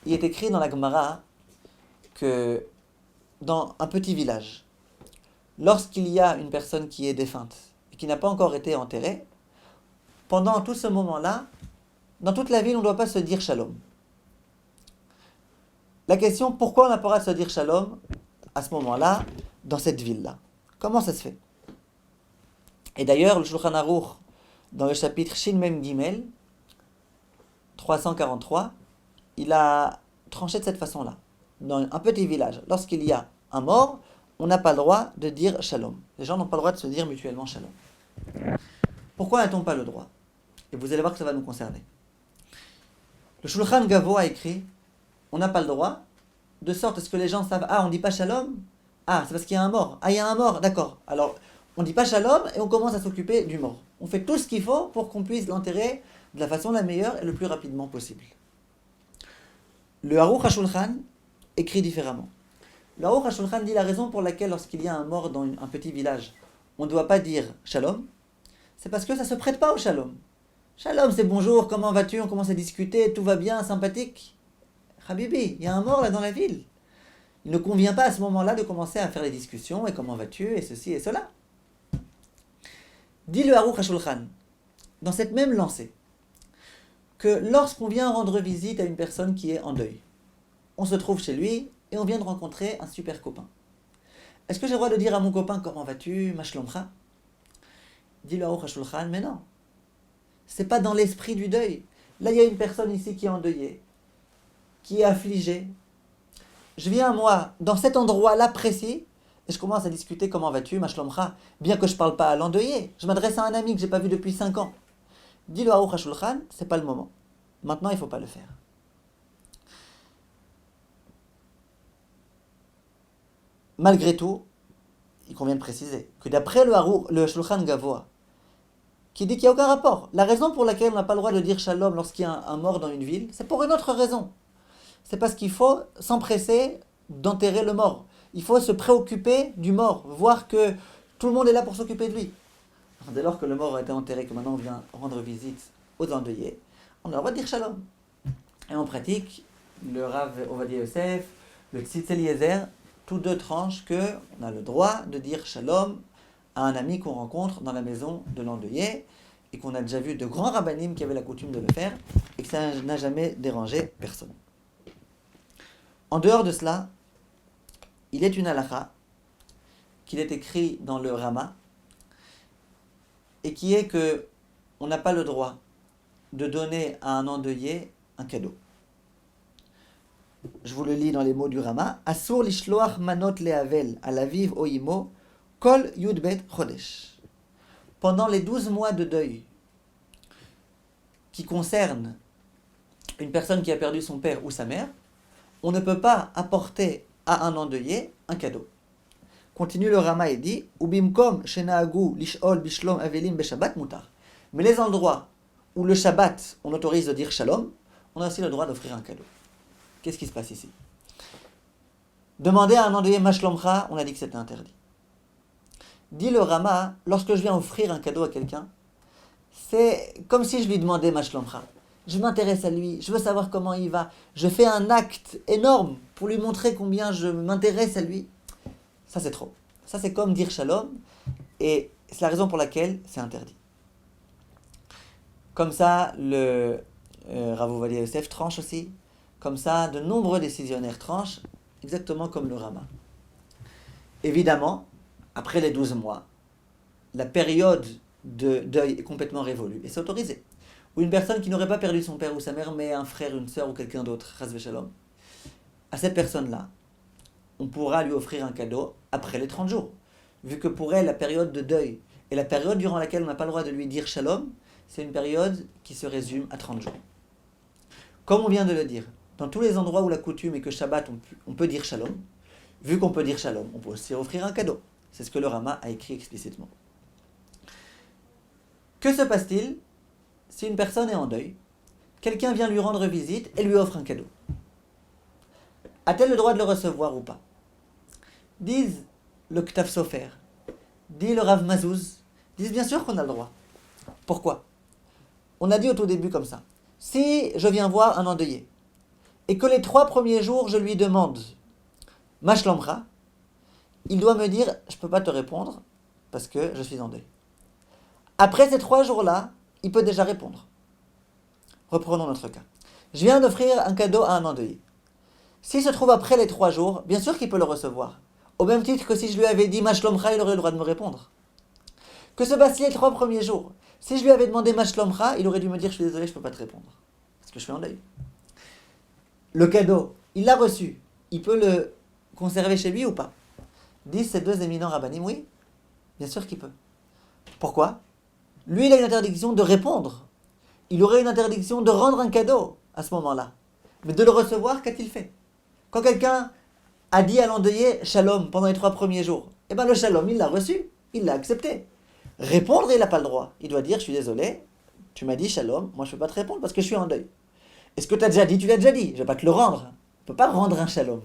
il est écrit dans la Gemara que dans un petit village, lorsqu'il y a une personne qui est défunte et qui n'a pas encore été enterrée, pendant tout ce moment-là, dans toute la ville, on ne doit pas se dire shalom. La question, pourquoi on n'a pas le droit de se dire shalom à ce moment-là, dans cette ville-là? Comment ça se fait? Et d'ailleurs, le Shulchan Aruch, dans le chapitre Shin Mem Gimel, 343, il a tranché de cette façon-là. Dans un petit village, lorsqu'il y a un mort, on n'a pas le droit de dire shalom. Les gens n'ont pas le droit de se dire mutuellement shalom. Pourquoi n'a-t-on pas le droit? Et vous allez voir que ça va nous concerner. Le Shulchan Gavo a écrit, on n'a pas le droit, de sorte à ce que les gens savent, ah, on ne dit pas shalom? Ah, c'est parce qu'il y a un mort. Ah, il y a un mort, d'accord. Alors, on ne dit pas shalom et on commence à s'occuper du mort. On fait tout ce qu'il faut pour qu'on puisse l'enterrer de la façon la meilleure et le plus rapidement possible. Le Aruch HaShulchan écrit différemment. Le Aruch HaShulchan dit la raison pour laquelle, lorsqu'il y a un mort dans un petit village, on ne doit pas dire shalom, c'est parce que ça ne se prête pas au shalom. Shalom, c'est bonjour, comment vas-tu? On commence à discuter, tout va bien, sympathique. Habibi, il y a un mort là dans la ville. Il ne convient pas à ce moment-là de commencer à faire les discussions, et comment vas-tu, et ceci et cela. Dit le Aruch HaShulchan, dans cette même lancée, que lorsqu'on vient rendre visite à une personne qui est en deuil, on se trouve chez lui et on vient de rencontrer un super copain. Est-ce que j'ai le droit de dire à mon copain comment vas-tu, ma shlomcha? Dit le Aruch HaShulchan, mais non. C'est pas dans l'esprit du deuil. Là, il y a une personne ici qui est endeuillée, qui est affligée. Je viens, moi, dans cet endroit-là précis, et je commence à discuter comment vas-tu, ma shlomcha, bien que je ne parle pas à l'endeuillé. Je m'adresse à un ami que je n'ai pas vu depuis 5 ans. Dit le Aruch HaShulchan, c'est pas le moment. Maintenant, il ne faut pas le faire. Malgré tout, il convient de préciser que d'après le Shulchan Gavoa, qui dit qu'il n'y a aucun rapport, la raison pour laquelle on n'a pas le droit de dire shalom lorsqu'il y a un mort dans une ville, c'est pour une autre raison. C'est parce qu'il faut s'empresser d'enterrer le mort. Il faut se préoccuper du mort, voir que tout le monde est là pour s'occuper de lui. Dès lors que le mort a été enterré, que maintenant on vient rendre visite aux endeuillés, on a le droit de dire shalom. Et en pratique, le Rav Ovadia Yosef, le Tzitz Eliezer, tous deux tranchent qu'on a le droit de dire shalom à un ami qu'on rencontre dans la maison de l'endeuillé et qu'on a déjà vu de grands rabbinim qui avaient la coutume de le faire et que ça n'a jamais dérangé personne. En dehors de cela, il est une halakha qu'il est écrit dans le Rama et qui est que on n'a pas le droit de donner à un endeuillé un cadeau. Je vous le lis dans les mots du Rama. Asur lishloach manot lehavel alaviv oimo kol yudbet chodesh. Pendant les 12 mois de deuil qui concernent une personne qui a perdu son père ou sa mère, on ne peut pas apporter à un endeuillé un cadeau. Continue le Rama et dit Ubimkom shenaagu lishol bishlom avelim beshabbat mutar. Mais les endroits où le Shabbat on autorise de dire shalom, on a aussi le droit d'offrir un cadeau. Qu'est-ce qui se passe ici? Demander à un endeuillé mashlomcha, on a dit que c'était interdit. Dit le Rama, lorsque je viens offrir un cadeau à quelqu'un, c'est comme si je lui demandais mashlomcha. Je m'intéresse à lui, je veux savoir comment il va. Je fais un acte énorme pour lui montrer combien je m'intéresse à lui. Ça c'est trop. Ça c'est comme dire shalom, et c'est la raison pour laquelle c'est interdit. Comme ça, le Rav Ovadia Yosef tranche aussi. Comme ça, de nombreux décisionnaires tranchent, exactement comme le Rama. Évidemment, après les 12 mois, la période de deuil est complètement révolue, et c'est autorisé. Ou une personne qui n'aurait pas perdu son père ou sa mère, mais un frère, une sœur ou quelqu'un d'autre, chas v'shalom, à cette personne-là, on pourra lui offrir un cadeau après les 30 jours. Vu que pour elle, la période de deuil et la période durant laquelle on n'a pas le droit de lui dire shalom, c'est une période qui se résume à 30 jours. Comme on vient de le dire, dans tous les endroits où la coutume est que Shabbat, on peut dire shalom, vu qu'on peut dire shalom, on peut aussi offrir un cadeau. C'est ce que le Rama a écrit explicitement. Que se passe-t-il si une personne est en deuil, quelqu'un vient lui rendre visite et lui offre un cadeau? A-t-elle le droit de le recevoir ou pas? Disent le Ktaf Sofer, dit le Rav Mazouz, disent bien sûr qu'on a le droit. Pourquoi? On a dit au tout début comme ça. Si je viens voir un endeuillé, et que les 3 premiers jours, je lui demande ma shlomcha, il doit me dire je ne peux pas te répondre parce que je suis en deuil. Après ces 3 jours-là, il peut déjà répondre. Reprenons notre cas. Je viens d'offrir un cadeau à un endeuillé. S'il se trouve après les 3 jours, bien sûr qu'il peut le recevoir. Au même titre que si je lui avais dit ma shlomcha, il aurait le droit de me répondre. Que se passe-t-il les 3 premiers jours? Si je lui avais demandé ma shlomcha, il aurait dû me dire je suis désolé, je ne peux pas te répondre. Parce que je suis en deuil. Le cadeau, il l'a reçu. Il peut le conserver chez lui ou pas? Disent ces 2 éminents rabbinim, oui, bien sûr qu'il peut. Pourquoi? Lui, il a une interdiction de répondre. Il aurait une interdiction de rendre un cadeau à ce moment-là. Mais de le recevoir, qu'a-t-il fait? Quand quelqu'un a dit à l'endeuillé shalom pendant les 3 premiers jours, eh bien le shalom, il l'a reçu, il l'a accepté. Répondre, il n'a pas le droit. Il doit dire je suis désolé, tu m'as dit shalom, moi je ne peux pas te répondre parce que je suis en deuil. Et ce que tu as déjà dit, tu l'as déjà dit, je ne vais pas te le rendre. On ne peut pas rendre un shalom.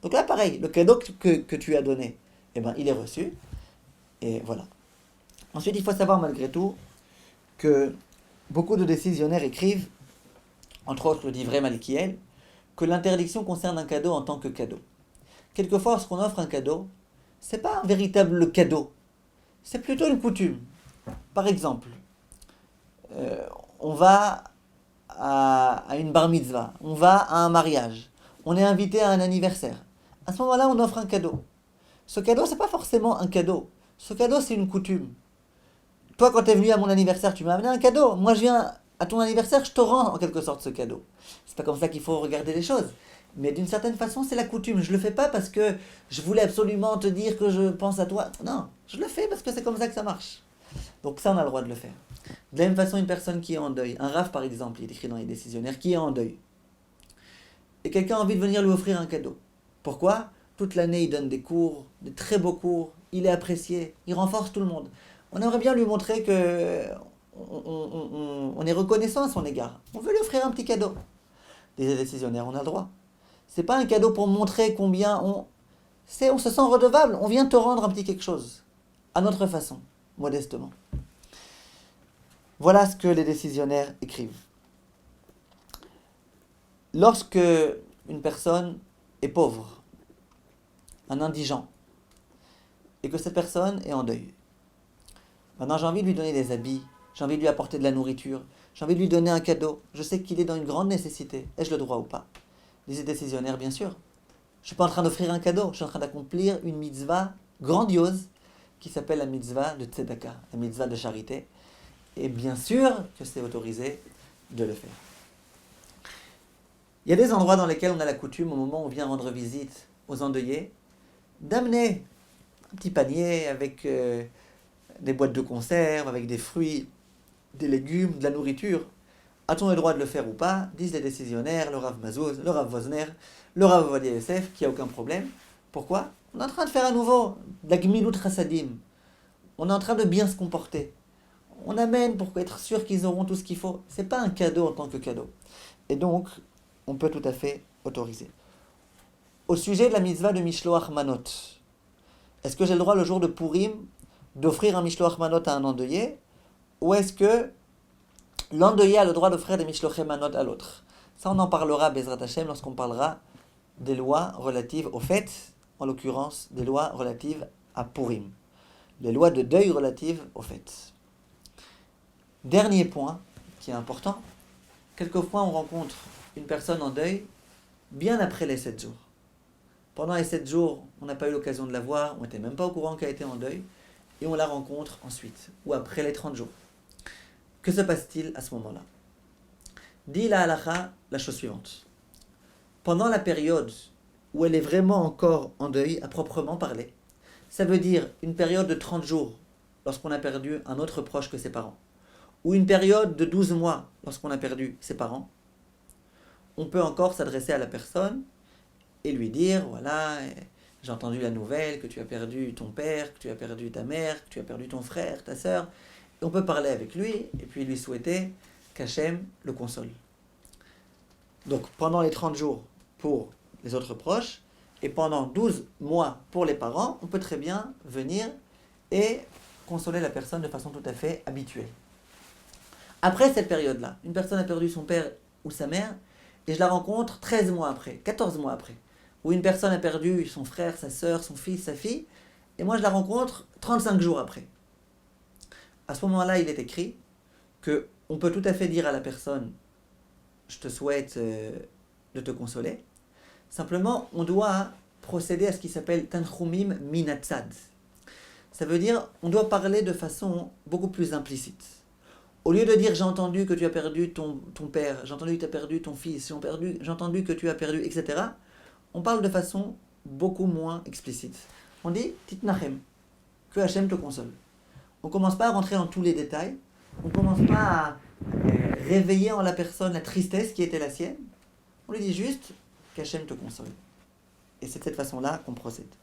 Donc là, pareil, le cadeau que tu as donné, eh ben, il est reçu. Et voilà. Ensuite, il faut savoir malgré tout que beaucoup de décisionnaires écrivent, entre autres le livret Malkiel, que l'interdiction concerne un cadeau en tant que cadeau. Quelquefois, lorsqu'on offre un cadeau, c'est pas un véritable cadeau, c'est plutôt une coutume. Par exemple, on va à une bar mitzvah, on va à un mariage, on est invité à un anniversaire. À ce moment-là, on offre un cadeau. Ce cadeau, c'est pas forcément un cadeau. Ce cadeau, c'est une coutume. Toi, quand tu es venu à mon anniversaire, tu m'as amené un cadeau. Moi, je viens à ton anniversaire, je te rends en quelque sorte ce cadeau. C'est pas comme ça qu'il faut regarder les choses. Mais d'une certaine façon, c'est la coutume. Je le fais pas parce que je voulais absolument te dire que je pense à toi. Non, je le fais parce que c'est comme ça que ça marche. Donc ça, on a le droit de le faire. De la même façon, une personne qui est en deuil, un rave par exemple, il est écrit dans les décisionnaires, qui est en deuil. Et quelqu'un a envie de venir lui offrir un cadeau. Pourquoi? Toute l'année, il donne des cours, des très beaux cours, il est apprécié, il renforce tout le monde. On aimerait bien lui montrer que on est reconnaissant à son égard. On veut lui offrir un petit cadeau. Des décisionnaires, on a le droit. C'est pas un cadeau pour montrer combien on se sent redevable. On vient te rendre un petit quelque chose. À notre façon, modestement. Voilà ce que les décisionnaires écrivent. Lorsque une personne est pauvre, un indigent, et que cette personne est en deuil, maintenant j'ai envie de lui donner des habits, j'ai envie de lui apporter de la nourriture, j'ai envie de lui donner un cadeau, je sais qu'il est dans une grande nécessité, ai-je le droit ou pas? Les décisionnaires, bien sûr. Je ne suis pas en train d'offrir un cadeau, je suis en train d'accomplir une mitzvah grandiose qui s'appelle la mitzvah de tzedaka, la mitzvah de charité. Et bien sûr que c'est autorisé de le faire. Il y a des endroits dans lesquels on a la coutume, au moment où on vient rendre visite aux endeuillés, d'amener un petit panier avec des boîtes de conserve, avec des fruits, des légumes, de la nourriture. A-t-on le droit de le faire ou pas? Disent les décisionnaires, le Rav Mazouz, le Rav Vosner, le Rav Ovadia Yosef, qu'il n'y a aucun problème. Pourquoi? On est en train de faire à nouveau de la Gmilut Chassadim. On est en train de bien se comporter. On amène pour être sûr qu'ils auront tout ce qu'il faut. C'est pas un cadeau en tant que cadeau. Et donc, on peut tout à fait autoriser. Au sujet de la mitzvah de Mishloach Manot, est-ce que j'ai le droit le jour de Purim d'offrir un Mishloach Manot à un endeuillé? Ou est-ce que l'endeuillé a le droit d'offrir des Mishloach Manot à l'autre? Ça, on en parlera, Bezrat Hashem, lorsqu'on parlera des lois relatives aux fêtes, en l'occurrence des lois relatives à Purim. Les lois de deuil relatives aux fêtes. Dernier point qui est important, quelquefois on rencontre une personne en deuil bien après les 7 jours. Pendant les 7 jours, on n'a pas eu l'occasion de la voir, on n'était même pas au courant qu'elle était en deuil, et on la rencontre ensuite, ou après les 30 jours. Que se passe-t-il à ce moment-là? Dit la halakha la chose suivante. Pendant la période où elle est vraiment encore en deuil, à proprement parler, ça veut dire une période de 30 jours lorsqu'on a perdu un autre proche que ses parents, ou une période de 12 mois lorsqu'on a perdu ses parents, on peut encore s'adresser à la personne et lui dire, voilà, j'ai entendu la nouvelle que tu as perdu ton père, que tu as perdu ta mère, que tu as perdu ton frère, ta sœur. Et on peut parler avec lui et puis lui souhaiter qu'Hachem le console. Donc pendant les 30 jours pour les autres proches et pendant 12 mois pour les parents, on peut très bien venir et consoler la personne de façon tout à fait habituelle. Après cette période-là, une personne a perdu son père ou sa mère, et je la rencontre 13 mois après, 14 mois après, où une personne a perdu son frère, sa soeur, son fils, sa fille, et moi je la rencontre 35 jours après. À ce moment-là, il est écrit que on peut tout à fait dire à la personne, je te souhaite de te consoler. Simplement, on doit procéder à ce qui s'appelle Tanchumim Minatzad. Ça veut dire, on doit parler de façon beaucoup plus implicite. Au lieu de dire j'ai entendu que tu as perdu ton père, j'ai entendu que tu as perdu ton fils, j'ai entendu que tu as perdu, etc., on parle de façon beaucoup moins explicite. On dit Titnachem, que Hachem te console. On ne commence pas à rentrer dans tous les détails, on ne commence pas à réveiller en la personne la tristesse qui était la sienne, on lui dit juste qu'Hachem te console. Et c'est de cette façon-là qu'on procède.